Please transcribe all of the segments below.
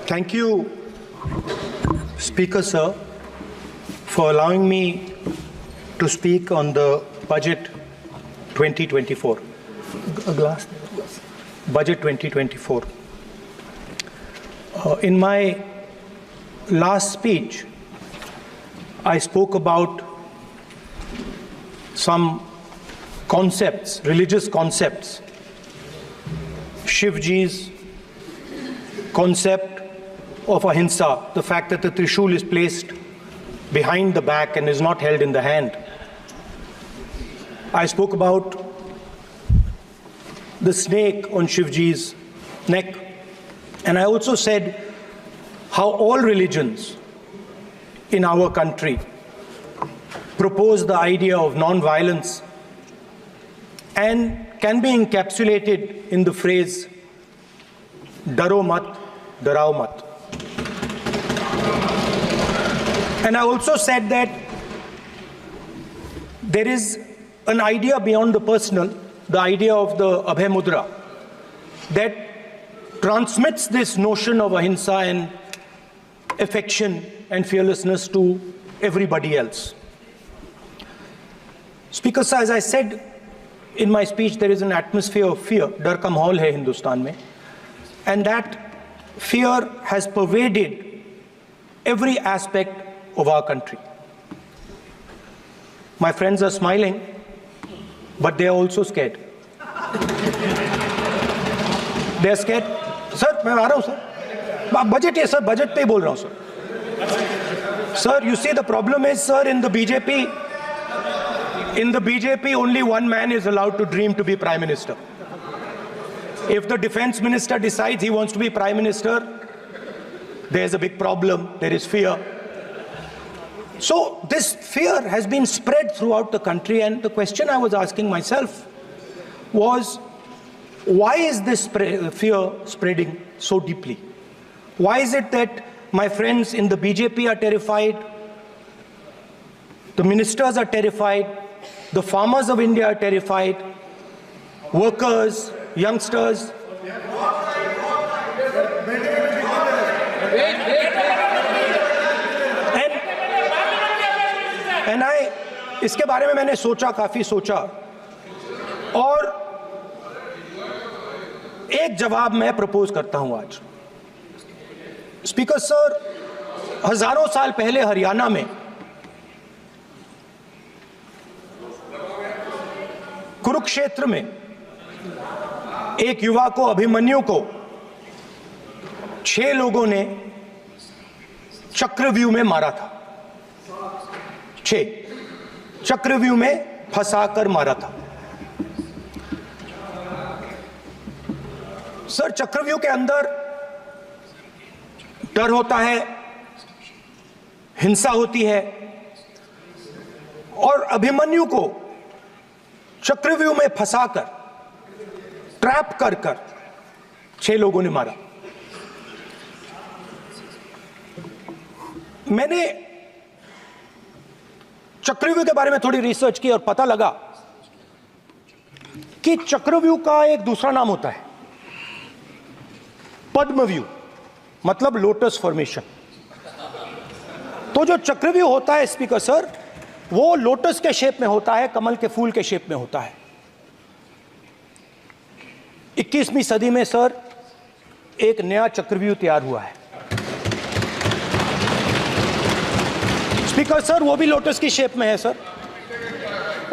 Thank you, Speaker Sir, for allowing me to speak on the Budget 2024. Budget 2024. In my last speech, I spoke about some concepts, religious concepts. Shivji's concept of ahimsa, the fact that the Trishul is placed behind the back and is not held in the hand. I spoke about the snake on Shivji's neck. And I also said how all religions in our country propose the idea of non-violence and can be encapsulated in the phrase, Daro mat, darao mat. And I also said that there is an idea beyond the personal, the idea of the Abhay Mudra, that transmits this notion of ahimsa and affection and fearlessness to everybody else. Speaker Sir, as I said in my speech, there is an atmosphere of fear, dar ka mahol hai Hindustan mein, and that fear has pervaded every aspect of our country. My friends are smiling, but they are also scared. They are scared. Sir, मैं आ रहा हूँ sir. Budget है sir, budget पे ही बोल रहा हूँ sir. Sir, you see the problem is sir, in the BJP only one man is allowed to dream to be Prime Minister. If the Defense Minister decides he wants to be Prime Minister, there's a big problem, there is fear. So this fear has been spread throughout the country, and the question I was asking myself was, why is this fear spreading so deeply? Why is it that my friends in the BJP are terrified, the ministers are terrified, the farmers of India are terrified, workers, youngsters? And इसके बारे में मैंने सोचा, काफी सोचा, और एक जवाब मैं प्रपोज करता हूं आज. स्पीकर सर, हजारों साल पहले हरियाणा में कुरुक्षेत्र में एक युवा को, अभिमन्यु को 6 लोगों ने चक्रव्यूह में मारा था. 6 चक्रव्यूह में फंसाकर मारा था. सर, चक्रव्यूह के अंदर डर होता है, हिंसा होती है, और अभिमन्यु को चक्रव्यूह में फंसाकर, ट्रैप कर 6 लोगों ने मारा. मैंने चक्रव्यूह के बारे में थोड़ी रिसर्च की और पता लगा कि चक्रव्यूह का एक दूसरा नाम होता है, पद्मव्यूह, मतलब लोटस फॉर्मेशन. तो जो चक्रव्यूह होता है स्पीकर सर, वो लोटस के शेप में होता है, कमल के फूल के शेप में होता है. 21वीं सदी में सर एक नया चक्रव्यूह तैयार हुआ है. स्पीकर सर, वो भी लोटस की शेप में है सर,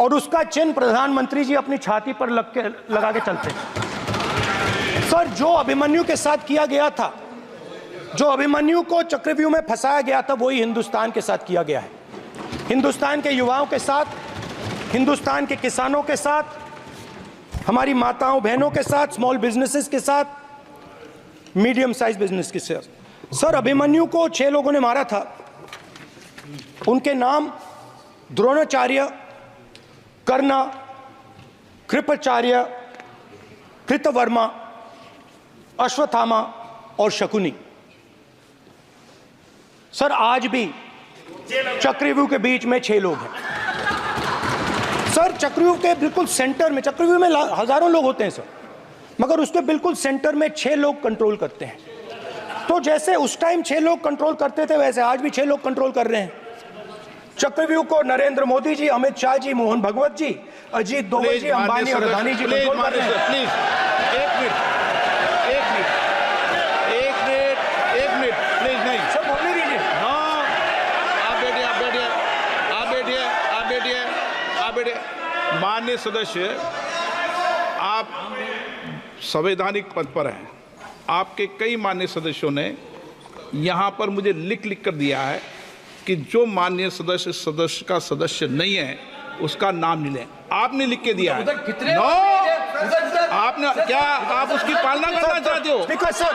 और उसका चिन्ह प्रधानमंत्री जी अपनी छाती पर लगा के चलते हैं. सर, जो अभिमन्यु के साथ किया गया था, जो अभिमन्यु को चक्रव्यूह में फंसाया गया था, वही हिंदुस्तान के साथ किया गया है. हिंदुस्तान के युवाओं के साथ, हिंदुस्तान के किसानों के साथ, हमारी माताओं बहनों के साथ, स्मॉल बिजनेसेस के साथ, मीडियम साइज बिजनेस के साथ. सर, अभिमन्यु को 6 लोगों ने मारा था. उनके नाम द्रोणाचार्य, कर्ण, कृपाचार्य, कृतवर्मा, अश्वत्थामा और शकुनी. सर, आज भी चक्रव्यूह के बीच में 6 लोग हैं. सर, चक्रव्यूह के बिल्कुल सेंटर में, चक्रव्यूह में हजारों लोग होते हैं सर, मगर उसके बिल्कुल सेंटर में 6 लोग कंट्रोल करते हैं. तो जैसे उस टाइम 6 लोग कंट्रोल करते थे वैसे आज भी 6 लोग कंट्रोल कर रहे हैं। चक्रव्यूह को नरेंद्र मोदी जी, अमित शाह जी, मोहन भगवत जी, अजीत दोवल जी, अंबानी और अदानी जी कंट्रोल कर रहे हैं। प्लीज एक मिनट प्लीज, नहीं सब बोलने दीजिए। हाँ, आप बैठिए। माननीय सदस्य, आप संवैधानिक पद पर हैं। आपके कई माननीय सदस्यों ने यहाँ पर मुझे लिख कर दिया है कि जो माननीय सदस्य का सदस्य नहीं है उसका नाम नहीं लें। आपने लिख के दिया है। नो, आपने क्या आप उसकी पालना करना चाहते हो? स्पीकर सर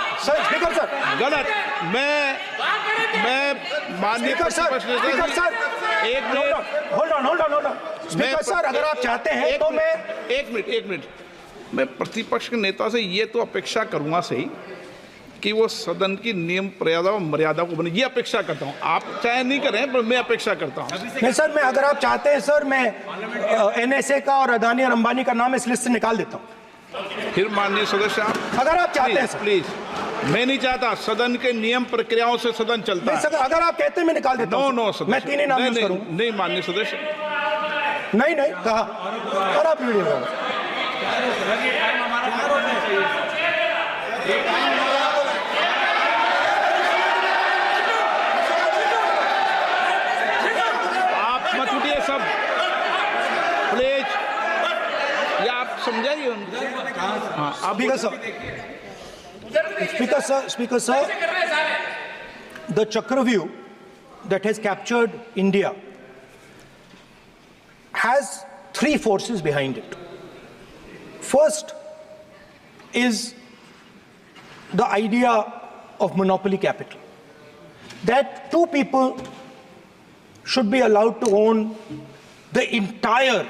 गलत। मैं माननीय एक minute, hold on. Speaker sir, अगर आप चाहते हैं तो मैं एक मिनट मैं प्रतिपक्ष के नेता से ये तो अपेक्षा करूंगा सही कि वो सदन की नियम मर्यादा को बने, ये अपेक्षा करता हूं। आप चाहे नहीं करें पर मैं अपेक्षा करता हूं। नहीं सर, मैं अगर आप चाहते हैं सर, मैं NSA का और अदानी और अंबानी का नाम इस लिस्ट से निकाल देता हूं। फिर माननीय सदस्य, आप अगर आप चाहते हैं सर। प्लीज, मैं नहीं चाहता। सदन के नियम प्रक्रियाओं से सदन चलता है। सर, अगर आप कहते हैं मैं निकाल देता हूं। नो सदस्य, मैं 3 ही नाम यूज करूंगा। नहीं माननीय सदस्य, नहीं कहा। और आप वीडियो सब प्लीज, या आप समझाइए। हाँ, Speaker sir, the Chakravyuh that has captured India has 3 forces behind it. First is the idea of monopoly capital, that 2 people should be allowed to own the entire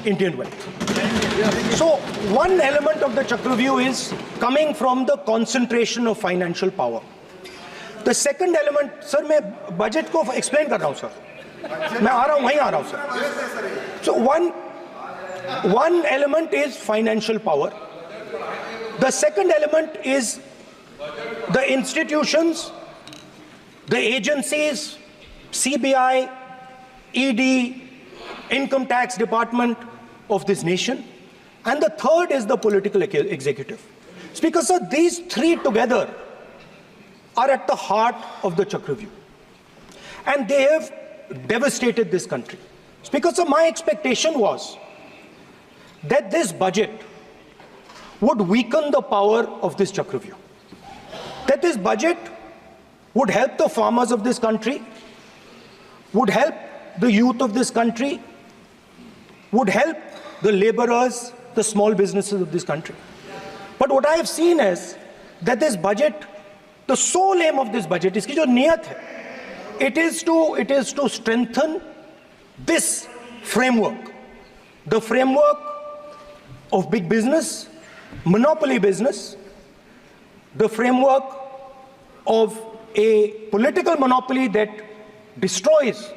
Indian wealth. So one element of the Chakravyuh is coming from the concentration of financial power. The second element, sir, मैं budget को explain कर रहा हूं sir, मैं आ रहा हूं, वहीं आ रहा हूं sir. So one element is financial power. The second element is the institutions, the agencies, CBI, ED, Income Tax Department of this nation, and the third is the political executive. Speaker sir, these 3 together are at the heart of the Chakravyuh, and they have devastated this country. Speaker sir, my expectation was that this budget would weaken the power of this Chakravyuh, that this budget would help the farmers of this country, would help the youth of this country, would help the laborers, the small businesses of this country. But what I have seen is that this budget, the sole aim of this budget, iski jo niyat hai, it is to strengthen this framework, the framework of big business, monopoly business, the framework of a political monopoly that destroys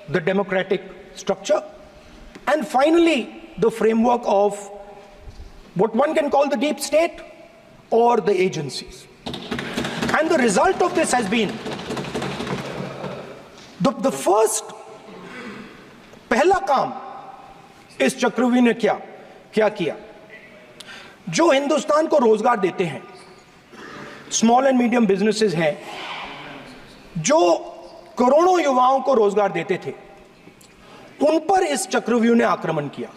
the democratic structure, and finally the framework of what one can call the deep state or the agencies. And the result of this has been the first पहला काम इस चक्रव्यूह ने क्या किया, जो हिंदुस्तान को रोजगार देते हैं, स्मॉल एंड मीडियम बिजनेसेस हैं, जो करोड़ों युवाओं को रोजगार देते थे, उन पर इस चक्रव्यूह ने आक्रमण किया।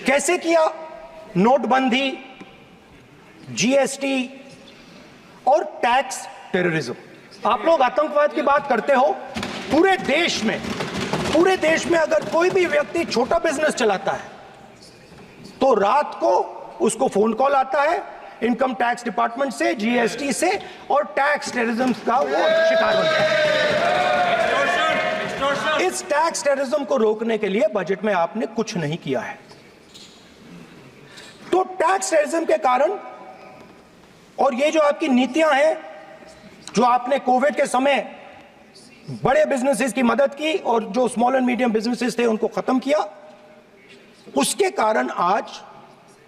कैसे किया? नोटबंदी, GST और टैक्स टेररिज्म। आप लोग आतंकवाद की बात करते हो, पूरे देश में अगर कोई भी व्यक्ति छोटा बिजनेस चलाता है तो रात को उसको फोन कॉल आता है इनकम टैक्स डिपार्टमेंट से, GST से, और टैक्स टेररिज्म का वो शिकार बनता है। इस टैक्स टेररिज्म को रोकने के लिए बजट में आपने कुछ नहीं किया है। तो टैक्स टेररिज्म के कारण और ये जो आपकी नीतियां हैं, जो आपने कोविड के समय बड़े बिजनेसेस की मदद की और जो स्मॉल एंड मीडियम बिजनेसेस थे उनको खत्म किया, उसके कारण आज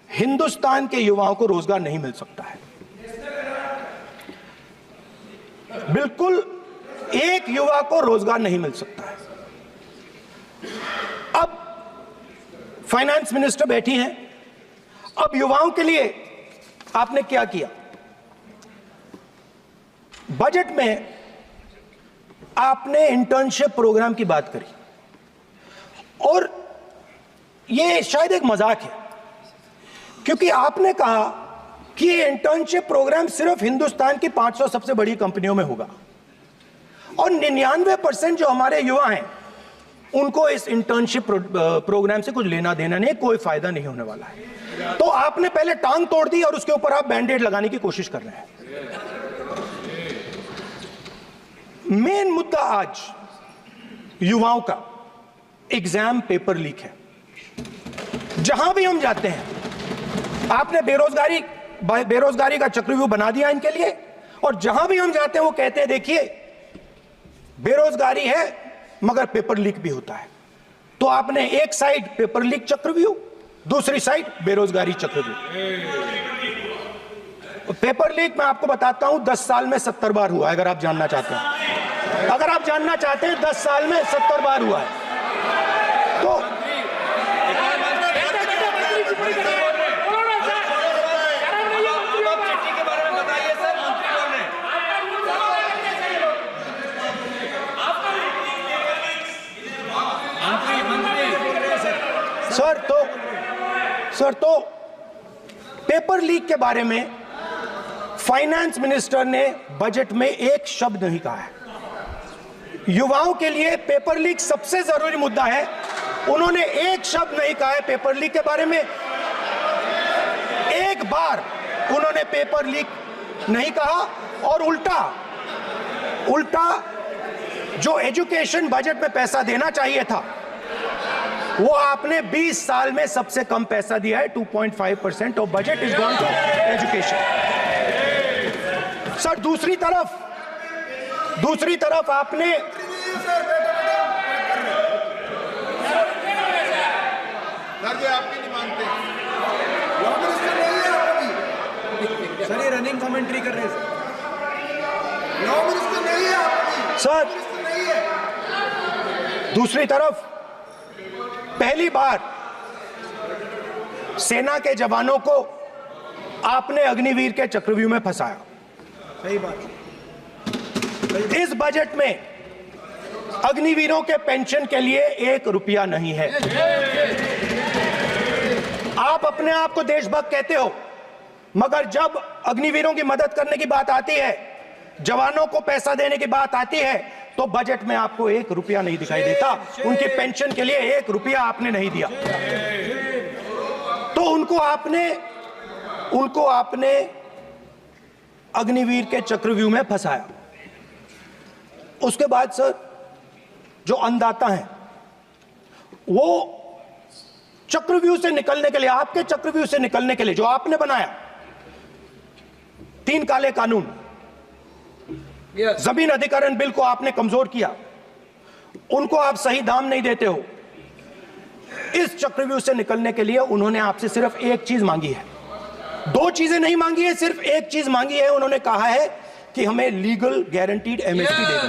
हिंदुस्तान के युवाओं को रोजगार नहीं मिल सकता है। बिल्कुल एक युवा को रोजगार नहीं मिल सकता है। अब फाइनेंस मिनिस्टर बैठी हैं, अब युवाओं के लिए आपने क्या किया? बजट में आपने इंटर्नशिप प्रोग्राम की बात करी और यह शायद एक मजाक है, क्योंकि आपने कहा कि ये इंटर्नशिप प्रोग्राम सिर्फ हिंदुस्तान की 500 सबसे बड़ी कंपनियों में होगा और 99% जो हमारे युवा हैं उनको इस इंटर्नशिप प्रोग्राम से कुछ लेना देना नहीं, कोई फायदा नहीं होने वाला है। तो आपने पहले टांग तोड़ दी और उसके ऊपर आप बैंडेड लगाने की कोशिश कर रहे हैं। मेन मुद्दा आज युवाओं का एग्जाम पेपर लीक है। जहां भी हम जाते हैं, आपने बेरोजगारी का चक्रव्यूह बना दिया इनके लिए, और जहां भी हम जाते हैं वो कहते हैं देखिए बेरोजगारी है मगर पेपर लीक भी होता है। तो आपने एक साइड पेपर लीक चक्रव्यूह, दूसरी साइड बेरोजगारी चक्रव्यूह। पेपर लीक मैं आपको बताता हूं 10 साल में 70 बार हुआ है। अगर आप जानना चाहते हैं, अगर आप जानना चाहते हैं 10 साल में 70 बार हुआ है तो सर तो पेपर लीक के बारे में फाइनेंस मिनिस्टर ने बजट में एक शब्द नहीं कहा है। युवाओं के लिए पेपर लीक सबसे जरूरी मुद्दा है, उन्होंने एक शब्द नहीं कहा है पेपर लीक के बारे में। एक बार उन्होंने पेपर लीक नहीं कहा और उल्टा जो एजुकेशन बजट में पैसा देना चाहिए था वो आपने 20 साल में सबसे कम पैसा दिया है। 2.5% of budget is gone to education. Sir दूसरी तरफ आपने आपकी नहीं मानते सर, ये रनिंग कमेंट्री कर रहे हैं सर। दूसरी तरफ पहली बार सेना के जवानों को आपने अग्निवीर के चक्रव्यूह में फंसाया। सही बात। इस बजट में अग्निवीरों के पेंशन के लिए 1 रुपया नहीं है। आप अपने आप को देशभक्त कहते हो, मगर जब अग्निवीरों की मदद करने की बात आती है, जवानों को पैसा देने की बात आती है, तो बजट में आपको 1 रुपया नहीं दिखाई देता। उनकी पेंशन के लिए 1 रुपया आपने नहीं दिया। तो उनको आपने अग्निवीर के चक्रव्यूह में फंसाया। उसके बाद सर जो अन्नदाता हैं वो चक्रव्यूह से निकलने के लिए, आपके चक्रव्यूह से निकलने के लिए जो आपने बनाया 3 काले कानून, जमीन अधिग्रहण बिल को आपने कमजोर किया, उनको आप सही दाम नहीं देते हो। इस चक्रव्यूह से निकलने के लिए उन्होंने आपसे सिर्फ एक चीज मांगी है, 2 चीजें नहीं मांगी है, सिर्फ एक चीज मांगी है। उन्होंने कहा है कि हमें लीगल गारंटीड एमएसपी दे दो।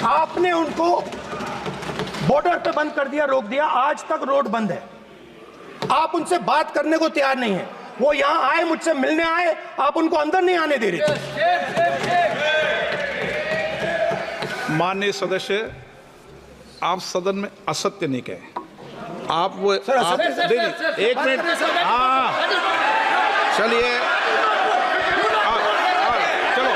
आपने उनको बॉर्डर पे बंद कर दिया, रोक दिया, आज तक रोड बंद है। आप उनसे बात करने को तैयार नहीं है। वो यहां आए, मुझसे मिलने आए, आप उनको अंदर नहीं आने दे रहे थे। माननीय सदस्य, आप सदन में असत्य नहीं कहे। आप वो सर, आप, एक मिनट, हाँ चलिए, चलो,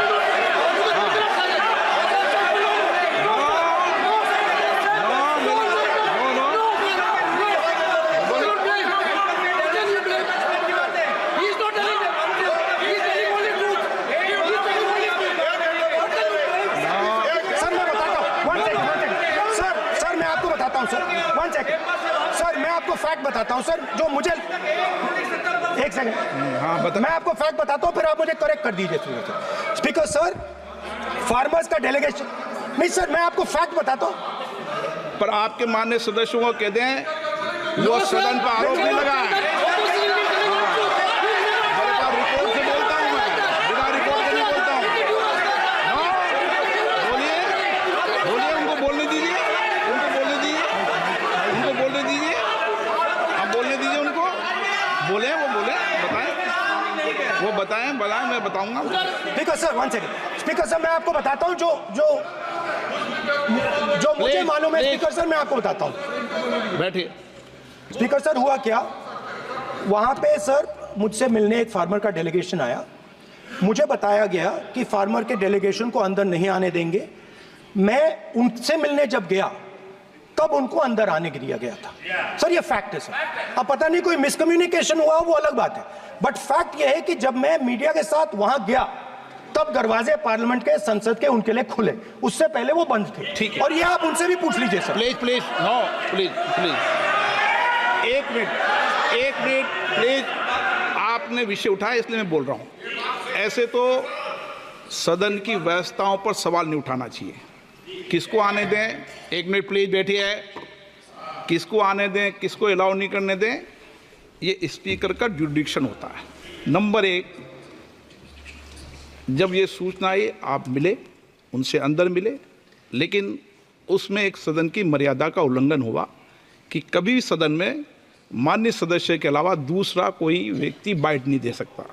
सर मैं आपको फैक्ट बताता हूं सर, जो मुझे एक सेकंड, हाँ बता। मैं आपको फैक्ट बताता हूं, फिर आप मुझे करेक्ट कर दीजिए। स्पीकर सर, फार्मर्स का डेलीगेशन नहीं सर, मैं आपको फैक्ट बताता हूं। पर आपके माननीय सदस्यों को कह दें वो सदन पर आरोप नहीं लगा है। रिपोर्ट से बोलता हूं मैं, बिना रिपोर्ट के नहीं बोलता हूं। बताऊंगा। Speaker sir, 1 second. Speaker sir, मैं आपको बताता हूं जो मुझे मालूम है। स्पीकर सर, मैं आपको बताता हूं। बैठिए। स्पीकर सर, हुआ क्या, वहां पे सर मुझसे मिलने एक फार्मर का डेलीगेशन आया। मुझे बताया गया कि फार्मर के डेलीगेशन को अंदर नहीं आने देंगे। मैं उनसे मिलने जब गया तब उनको अंदर आने दिया गया था। सर ये फैक्ट है सर। अब पता नहीं कोई मिसकम्युनिकेशन हुआ, वो अलग बात है, बट फैक्ट यह है कि जब मैं मीडिया के साथ वहां गया तब दरवाजे पार्लियामेंट के, संसद के उनके लिए खुले, उससे पहले वो बंद थे। ठीक है। और ये आप उनसे भी पूछ लीजिए sir. Please please, no please please, एक मिनट प्लीज। आपने विषय उठाया इसलिए मैं बोल रहा हूं। ऐसे तो सदन की व्यवस्थाओं पर सवाल नहीं उठाना चाहिए। किसको आने दें, एक मिनट प्लीज बैठिए, किसको आने दें, किसको अलाउ नहीं करने दें, ये स्पीकर का जुडिक्शन होता है। नंबर 1, जब ये सूचना आई आप मिले, उनसे अंदर मिले, लेकिन उसमें एक सदन की मर्यादा का उल्लंघन हुआ कि कभी भी सदन में माननीय सदस्य के अलावा दूसरा कोई व्यक्ति बाइट नहीं दे सकता।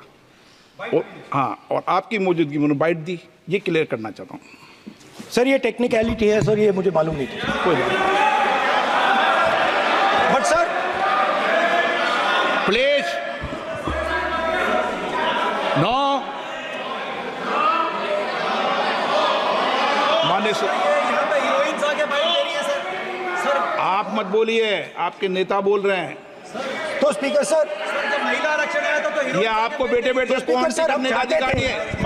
और हाँ, और आपकी मौजूदगी में उन्होंने बाइट दी, ये क्लियर करना चाहता हूँ। सर ये टेक्निकलिटी है सर, ये मुझे मालूम नहीं थी, कोई बात नहीं। बट सर प्लीज, नो, माननीय यहाँ पे हीरोइंस आके बाइट दे रही है सर। आप मत बोलिए, आपके नेता बोल रहे हैं। तो स्पीकर सर, जब महिला आरक्षण आया था तो ये आपको बेटे बेटे तो स्पीकर कमेंट्री सर, हम करने का चाहते अधिकार थे। नहीं है।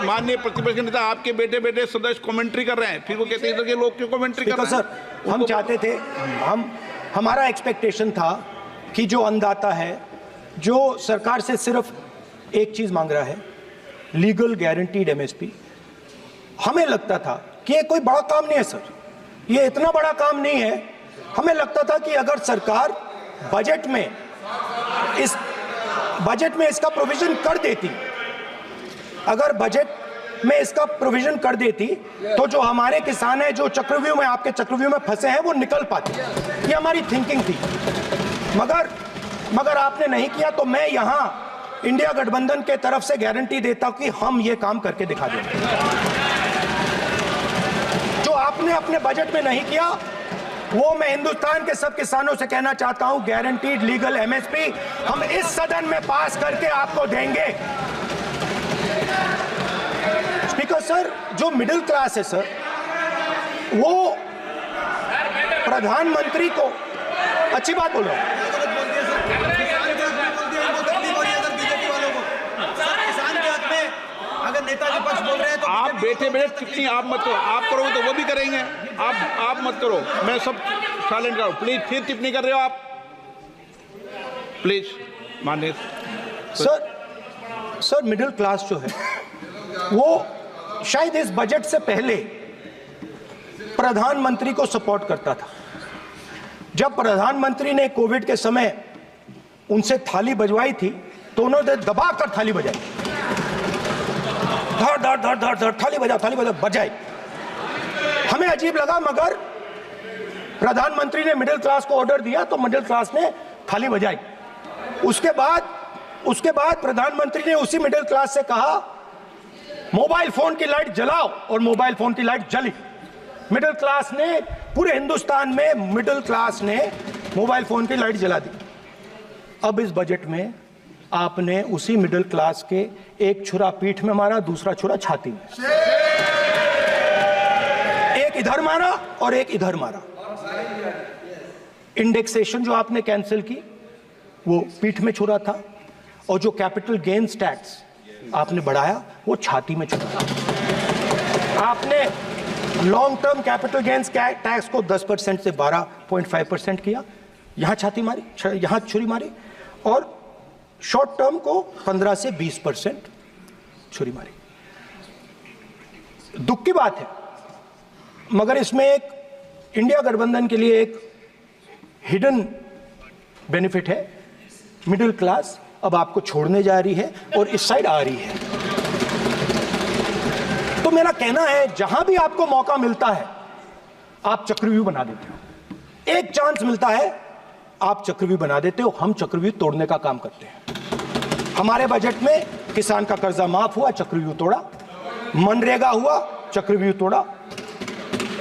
माननीय प्रतिपक्ष के नेता आपके बेटे बेटे सदस्य कमेंट्री कर रहे हैं, फिर वो कहते हैं इधर के लोग क्यों कमेंट्री कर स्पीकर रहे हैं। सर, हम चाहते थे, हमारा एक्सपेक्टेशन था कि जो अन्नदाता है, जो सरकार से सिर्फ एक चीज मांग रहा है, लीगल गारंटीड एमएसपी। हमें लगता था कि ये कोई बड़ा काम नहीं है सर, ये इतना बड़ा काम नहीं है। हमें लगता था कि अगर सरकार बजट में इसका प्रोविजन कर देती, अगर बजट में इसका प्रोविजन कर देती, तो जो हमारे किसान हैं जो चक्रव्यूह में, आपके चक्रव्यूह में फंसे हैं, वो निकल पाते। ये हमारी थिंकिंग थी, मगर आपने नहीं किया। तो मैं यहां इंडिया गठबंधन के तरफ से गारंटी देता हूं कि हम ये काम करके दिखा देंगे। जो आपने अपने बजट में नहीं किया, वो मैं हिंदुस्तान के सब किसानों से कहना चाहता हूं, गारंटीड लीगल एमएसपी हम इस सदन में पास करके आपको देंगे। स्पीकर सर, जो मिडिल क्लास है सर, वो प्रधानमंत्री को, अच्छी बात बोल रहा हूं, अगर नेताजी पक्ष बोल रहे हैं तो आप बैठे बैठे टिप्पणी आप मत करो, आप करोगे तो वो भी करेंगे। आप मत करो, मैं सब साइलेंट करो प्लीज। फिर टिप्पणी कर रहे हो आप, प्लीज। माननीय सर मिडिल क्लास जो है वो शायद इस बजट से पहले प्रधानमंत्री को सपोर्ट करता था। जब प्रधानमंत्री ने कोविड के समय उनसे थाली बजवाई थी तो उन्होंने दबाकर थाली बजाई, धड़ धड़ धड़ धड़ धड़ थाली बजा बजाई। हमें अजीब लगा, मगर प्रधानमंत्री ने मिडिल क्लास को ऑर्डर दिया तो मिडिल क्लास ने थाली बजाई। उसके बाद प्रधानमंत्री ने उसी मिडिल क्लास से कहा मोबाइल फोन की लाइट जलाओ, और मोबाइल फोन की लाइट जली। मिडिल क्लास ने, पूरे हिंदुस्तान में मिडिल क्लास ने मोबाइल फोन की लाइट जला दी। अब इस बजट में आपने उसी मिडिल क्लास के एक छुरा पीठ में मारा, दूसरा छुरा छाती में, एक इधर मारा और एक इधर मारा। इंडेक्सेशन जो आपने कैंसिल की वो पीठ में छुरा था, और जो कैपिटल गेन्स टैक्स आपने बढ़ाया वो छाती में छुरा था। आपने long term capital gains tax को 10% से 12.5% किया, यहां छाती मारी, यहां छुरी मारी, और शॉर्ट टर्म को 15 से 20% छुरी मारी। दुख की बात है, मगर इसमें एक इंडिया गठबंधन के लिए एक हिडन बेनिफिट है। मिडिल क्लास अब आपको छोड़ने जा रही है और इस साइड आ रही है। तो मेरा कहना है, जहां भी आपको मौका मिलता है आप चक्रव्यूह बना देते हो। एक चांस मिलता है आप चक्रव्यूह बना देते हो, हम चक्रव्यूह तोड़ने का काम करते हैं। हमारे बजट में किसान का कर्जा माफ हुआ, चक्रव्यूह तोड़ा, मनरेगा हुआ, चक्रव्यूह तोड़ा।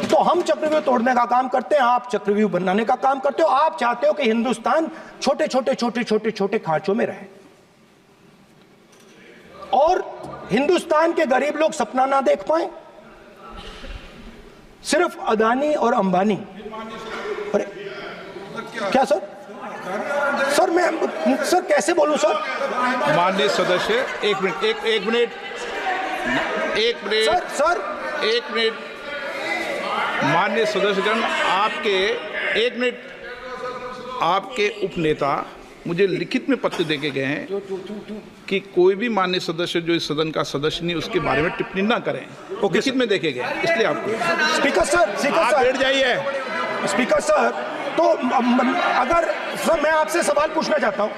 तो हम चक्रव्यूह तोड़ने का काम करते हैं, आप चक्रव्यूह बनाने का काम करते हो। आप चाहते हो कि हिंदुस्तान छोटे छोटे खांचों में रहे और हिंदुस्तान के गरीब लोग सपना ना देख पाए। सिर्फ अदानी और अंबानी। अरे क्या सर? सर मैं सर कैसे बोलूं सर? माननीय सदस्य, एक मिनट सर माननीय सदस्यगण, आपके उपनेता मुझे लिखित में पत्र देके गए हैं कि कोई भी माननीय सदस्य जो इस सदन का सदस्य नहीं उसके बारे में टिप्पणी ना करें। लिखित में देखे गए, इसलिए आपको स्पीकर सर आप बैठ जाइए। स्पीकर सर, तो अगर सर मैं आपसे सवाल पूछना चाहता हूं।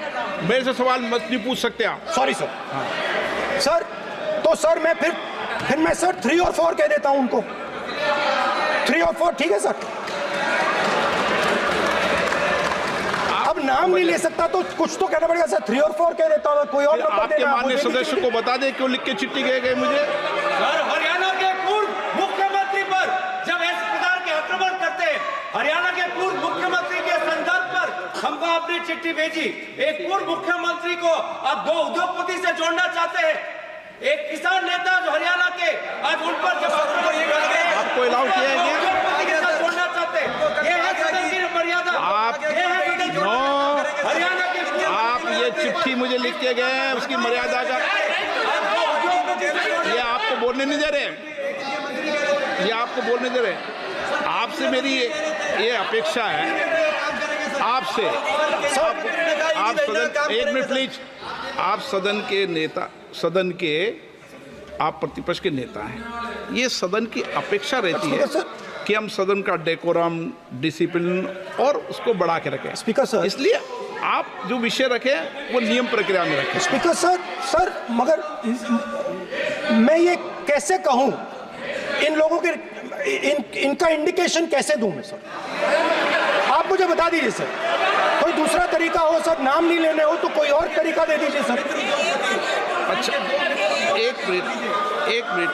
मेरे से सवाल मत नहीं पूछ सकते आप। Sorry sir. सर तो सर मैं फिर मैं सर 3 और 4 कह देता हूं उनको। 3 और 4 ठीक है सर? अब नाम नहीं ले सकता तो कुछ तो कहना पड़ेगा सर। 3 और 4 कह देता हूं, कोई और नंबर आपके देना। माननीय सदस्य को बता दें क्यों लिख के चिट्ठी गए मुझे। सर, हरियाणा के पूर्व मुख्यमंत्री पर जब इस प्रकार के आक्रमण करते हैं, हरियाणा के पूर्व मुख्यमंत्री के संदर्भ पर हमको आपने चिट्ठी भेजी। एक पूर्व मुख्यमंत्री को आप 2 उद्योगपति से जोड़ना चाहते हैं, एक किसान नेता जो हरियाणा के, आज उन पर जब आपको अलाउ किया है क्या? उद्योगपति के साथ जोड़ना चाहते हैं। ये है सदन की मर्यादा। हरियाणा के आप ये चिट्ठी मुझे लिख के गए हैं, उसकी मर्यादा का ये आपको बोलने नहीं दे रहे, ये आपको बोलने दे रहे। आपसे मेरी ये अपेक्षा है, आपसे आप सदन, एक मिनट प्लीज, आप सदन के नेता, सदन के आप प्रतिपक्ष के नेता हैं। ये सदन की अपेक्षा रहती है कि हम सदन का डेकोरम, डिसिप्लिन और उसको बढ़ा के रखें। स्पीकर सर, इसलिए आप जो विषय रखें वो नियम प्रक्रिया में रखें। स्पीकर सर, मगर मैं ये कैसे कहूं, इन लोगों के इनका इंडिकेशन कैसे दूं मैं सर? आप मुझे बता दीजिए सर, कोई दूसरा तरीका हो सर, नाम नहीं लेने हो तो कोई और तरीका दे दीजिए सर। अच्छा, एक मिनट,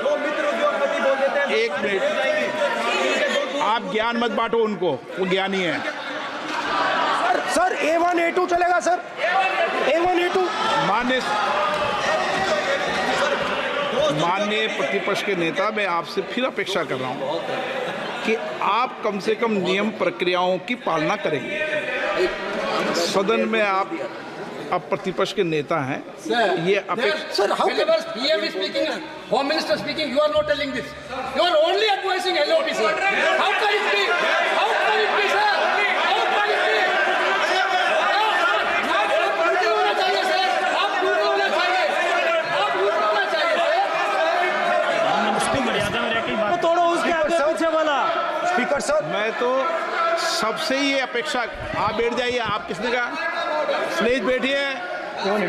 आप ज्ञान मत बांटो उनको, वो ज्ञानी है। सर A1 A2 चलेगा सर? A1 A2 माननीय प्रतिपक्ष के नेता, मैं आपसे फिर अपेक्षा कर रहा हूं कि आप कम से कम नियम प्रक्रियाओं की पालना करेंगे। सदन में आप अब प्रतिपक्ष के नेता हैं, ये अपेक्षा। Sir PM is speaking, Home Minister speaking, you are not telling this. You are only advising LOT, sir. How can it be? How can it be, sir? How can it be? आप पूरे होना चाहिए, sir. आप पूरे होना चाहिए. आप पूरे होना चाहिए, sir. तोड़ो उसके आगे पीछे वाला। स्पीकर सर, मैं तो सबसे ये अपेक्षा, आप बैठ जाइए। आप किसने कहा? प्लीज बैठिए।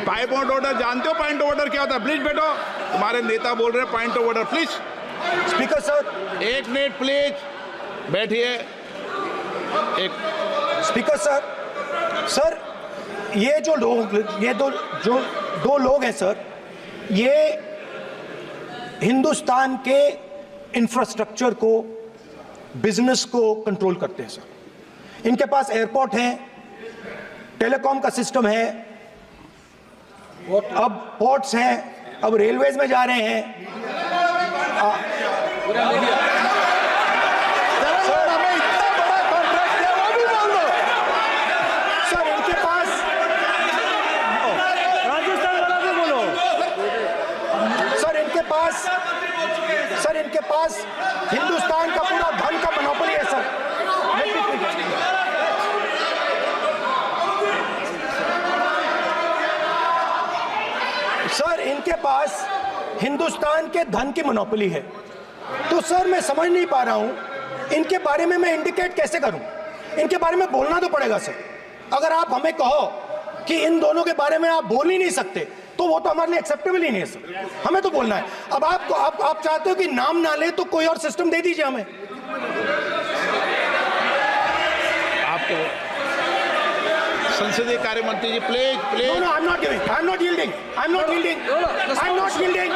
पॉइंट ऑफ ऑर्डर जानते हो? पॉइंट ऑफ ऑर्डर क्या होता है? प्लीज बैठो। तुम्हारे नेता बोल रहे हैं point of order, please. Speaker sir, एक मिनट प्लीज बैठिए। एक स्पीकर सर, ये जो दो लोग हैं सर, ये हिंदुस्तान के इंफ्रास्ट्रक्चर को, बिजनेस को कंट्रोल करते हैं सर। इनके पास एयरपोर्ट है, टेलीकॉम का सिस्टम है, अब पोर्ट्स हैं, अब रेलवेज में जा रहे हैं। सर हमें इतना बड़ा कॉन्ट्रैक्ट है, वो भी बोल दो सर। इनके पास राजस्थान वाला भी बोलो। सर इनके पास हिंदुस्तान का पूरा धन का मोनोपोली है सर। सर इनके पास हिंदुस्तान के धन की मोनोपोली है। तो सर मैं समझ नहीं पा रहा हूं इनके बारे में मैं इंडिकेट कैसे करूं। इनके बारे में बोलना तो पड़ेगा सर। अगर आप हमें कहो कि इन दोनों के बारे में आप बोल ही नहीं सकते तो वो तो हमारे लिए एक्सेप्टेबल ही नहीं है सर। हमें तो बोलना है। अब आप चाहते हो कि नाम ना ले तो कोई और सिस्टम दे दीजिए हमें। आपको संसदीय कार्य मंत्री ji please No, please no, I'm not giving. I'm not yielding. I'm not yielding. I'm not yielding.